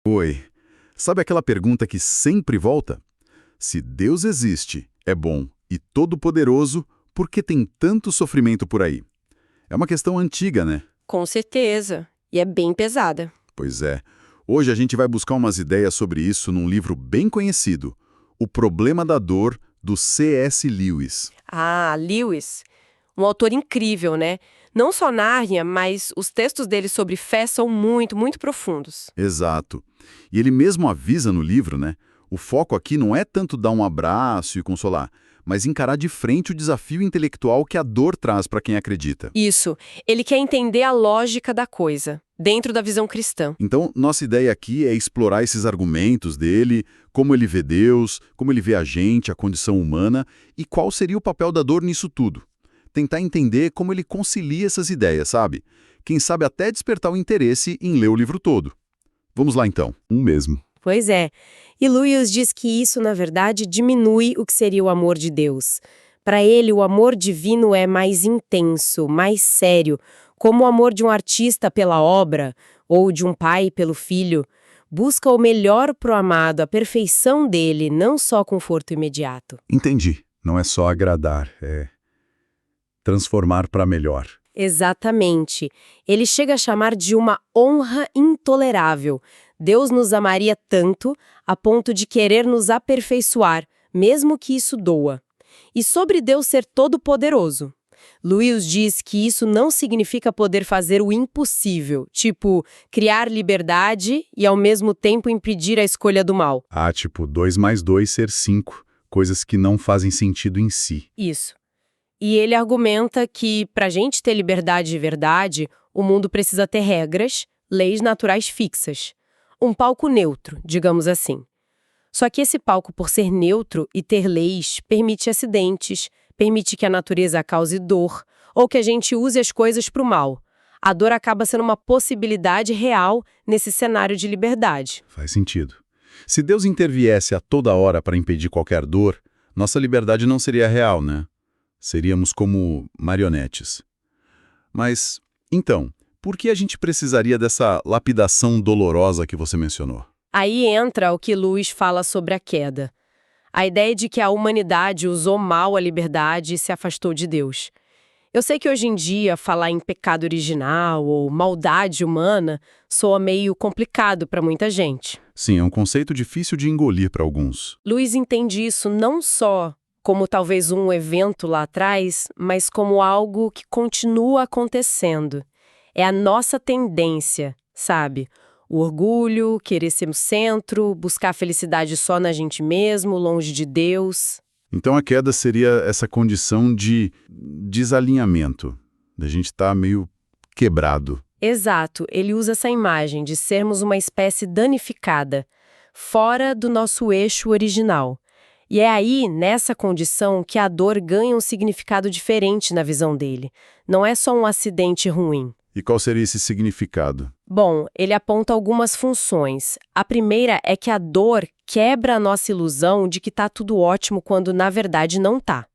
Oi. Sabe aquela pergunta que sempre volta? Se Deus existe, é bom e todo-poderoso, por que tem tanto sofrimento por aí? É uma questão antiga, né? Com certeza. E é bem pesada. Pois é. Hoje a gente vai buscar umas ideias sobre isso num livro bem conhecido, O Problema da Dor, do C.S. Lewis. Ah, Lewis, um autor incrível, né? Não só Nárnia, mas os textos dele sobre fé são muito, muito profundos. Exato. E ele mesmo avisa no livro, né? O foco aqui não é tanto dar um abraço e consolar, mas encarar de frente o desafio intelectual que a dor traz para quem acredita. Isso, ele quer entender a lógica da coisa, dentro da visão cristã. Então, nossa ideia aqui é explorar esses argumentos dele, como ele vê Deus, como ele vê a gente, a condição humana e qual seria o papel da dor nisso tudo. Tentar entender como ele concilia essas ideias, sabe? Quem sabe até despertar o interesse em ler o livro todo. Vamos lá então. Mesmo. Pois é. E Lewis diz que isso, na verdade, diminui o que seria o amor de Deus. Para ele, o amor divino é mais intenso, mais sério, como o amor de um artista pela obra ou de um pai pelo filho. Busca o melhor pro amado, a perfeição dele, não só conforto imediato. Entendi. Não é só agradar, é transformar para melhor. Exatamente. Ele chega a chamar de uma honra intolerável. Deus nos amaria tanto a ponto de querer nos aperfeiçoar, mesmo que isso doa. E sobre Deus ser todo-poderoso. Lewis diz que isso não significa poder fazer o impossível, tipo, criar liberdade e ao mesmo tempo impedir a escolha do mal. Ah, tipo, 2 mais 2 ser 5, coisas que não fazem sentido em si. Isso. E ele argumenta que, para a gente ter liberdade de verdade, o mundo precisa ter regras, leis naturais fixas. Um palco neutro, digamos assim. Só que esse palco, por ser neutro e ter leis, permite acidentes, permite que a natureza cause dor, ou que a gente use as coisas para o mal. A dor acaba sendo uma possibilidade real nesse cenário de liberdade. Faz sentido. Se Deus interviesse a toda hora para impedir qualquer dor, nossa liberdade não seria real, né? Seríamos como marionetes. Mas, então, por que a gente precisaria dessa lapidação dolorosa que você mencionou? Aí entra o que Lewis fala sobre a queda. A ideia de que a humanidade usou mal a liberdade e se afastou de Deus. Eu sei que hoje em dia falar em pecado original ou maldade humana soa meio complicado para muita gente. Sim, é um conceito difícil de engolir para alguns. Lewis entende isso não só como talvez um evento lá atrás, mas como algo que continua acontecendo. É a nossa tendência, sabe? O orgulho, querer ser o centro, buscar a felicidade só na gente mesmo, longe de Deus. Então a queda seria essa condição de desalinhamento, da gente estar meio quebrado. Exato, ele usa essa imagem de sermos uma espécie danificada, fora do nosso eixo original. E é aí, nessa condição, que a dor ganha um significado diferente na visão dele. Não é só um acidente ruim. E qual seria esse significado? Bom, ele aponta algumas funções. A primeira é que a dor quebra a nossa ilusão de que tá tudo ótimo quando na verdade não tá.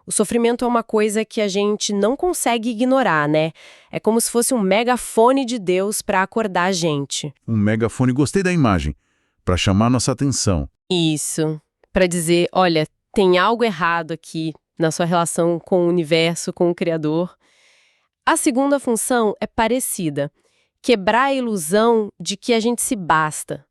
O sofrimento é uma coisa que a gente não consegue ignorar, né? É como se fosse um megafone de Deus para acordar a gente. Um megafone, gostei da imagem, para chamar nossa atenção. Isso. Para dizer, olha, tem algo errado aqui na sua relação com o universo, com o Criador. A segunda função é parecida. Quebrar a ilusão de que a gente se basta.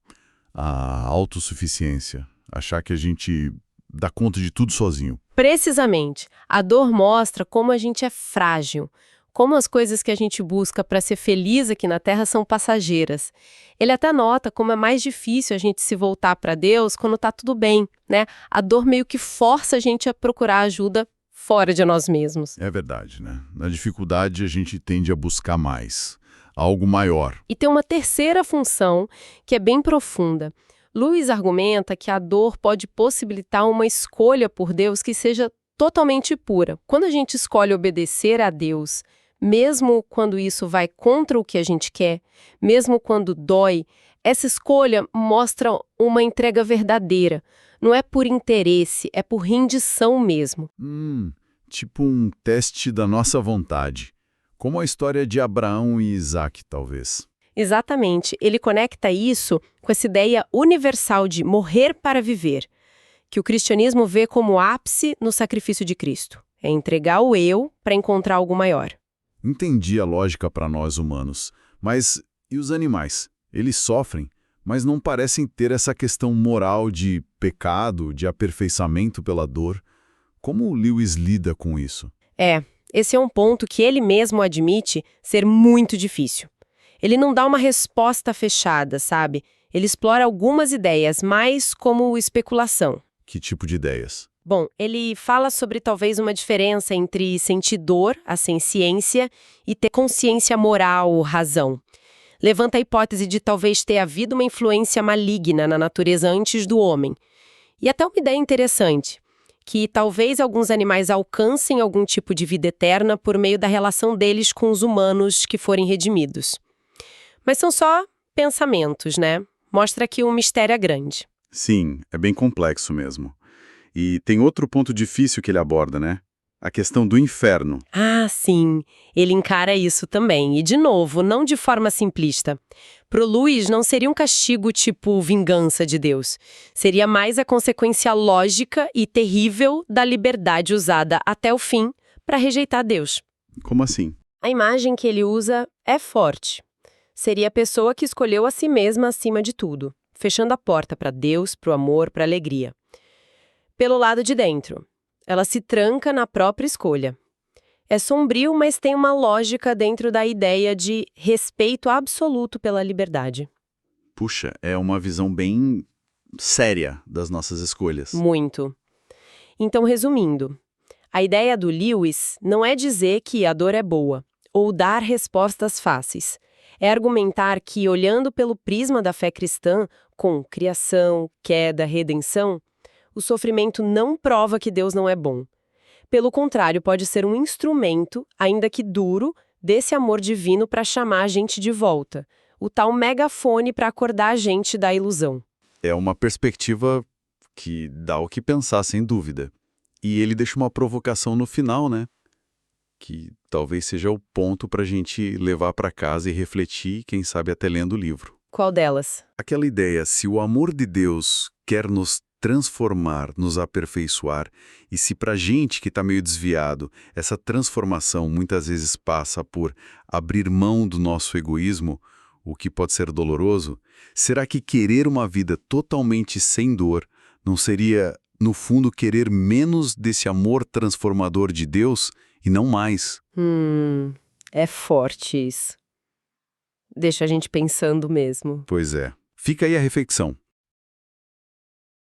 A autossuficiência, achar que a gente dá conta de tudo sozinho. Precisamente, a dor mostra como a gente é frágil, como as coisas que a gente busca para ser feliz aqui na Terra são passageiras. Ele até nota como é mais difícil a gente se voltar para Deus quando tá tudo bem, né? A dor meio que força a gente a procurar ajuda fora de nós mesmos. É verdade, né? Na dificuldade a gente tende a buscar mais, algo maior. E tem uma terceira função que é bem profunda. Lewis argumenta que a dor pode possibilitar uma escolha por Deus que seja totalmente pura. Quando a gente escolhe obedecer a Deus, mesmo quando isso vai contra o que a gente quer, mesmo quando dói, essa escolha mostra uma entrega verdadeira. Não é por interesse, é por rendição mesmo. Tipo um teste da nossa vontade. Como a história de Abraão e Isaac, talvez. Exatamente. Ele conecta isso com essa ideia universal de morrer para viver, que o cristianismo vê como ápice no sacrifício de Cristo. É entregar o eu para encontrar algo maior. Entendi a lógica para nós humanos, mas e os animais? Eles sofrem, mas não parecem ter essa questão moral de pecado, de aperfeiçoamento pela dor. Como o Lewis lida com isso? Esse é um ponto que ele mesmo admite ser muito difícil. Ele não dá uma resposta fechada, sabe? Ele explora algumas ideias, mais como especulação. Que tipo de ideias? Bom, ele fala sobre talvez uma diferença entre sentir dor, a ciência, e ter consciência moral, razão. Levanta a hipótese de talvez ter havido uma influência maligna na natureza antes do homem. E até uma ideia interessante, que talvez alguns animais alcancem algum tipo de vida eterna por meio da relação deles com os humanos que forem redimidos. Mas são só pensamentos, né? Mostra que o mistério é grande. Sim, é bem complexo mesmo. E tem outro ponto difícil que ele aborda, né? A questão do inferno. Ah, sim, ele encara isso também. E, de novo, não de forma simplista. Pro Lewis, não seria um castigo tipo vingança de Deus. Seria mais a consequência lógica e terrível da liberdade usada até o fim para rejeitar Deus. Como assim? A imagem que ele usa é forte. Seria a pessoa que escolheu a si mesma acima de tudo, fechando a porta para Deus, para o amor, para a alegria. Pelo lado de dentro, ela se tranca na própria escolha. É sombrio, mas tem uma lógica dentro da ideia de respeito absoluto pela liberdade. Puxa, é uma visão bem séria das nossas escolhas. Muito. Então, resumindo, a ideia do Lewis não é dizer que a dor é boa, ou dar respostas fáceis. É argumentar que, olhando pelo prisma da fé cristã, com criação, queda, redenção, o sofrimento não prova que Deus não é bom. Pelo contrário, pode ser um instrumento, ainda que duro, desse amor divino para chamar a gente de volta. O tal megafone para acordar a gente da ilusão. É uma perspectiva que dá o que pensar, sem dúvida. E ele deixa uma provocação no final, né? Que talvez seja o ponto para a gente levar para casa e refletir, quem sabe até lendo o livro. Qual delas? Aquela ideia, se o amor de Deus quer nos transformar, nos aperfeiçoar, e se pra gente que está meio desviado, essa transformação muitas vezes passa por abrir mão do nosso egoísmo, o que pode ser doloroso, será que querer uma vida totalmente sem dor não seria, no fundo, querer menos desse amor transformador de Deus e não mais? É forte isso. Deixa a gente pensando mesmo. Pois é. Fica aí a reflexão.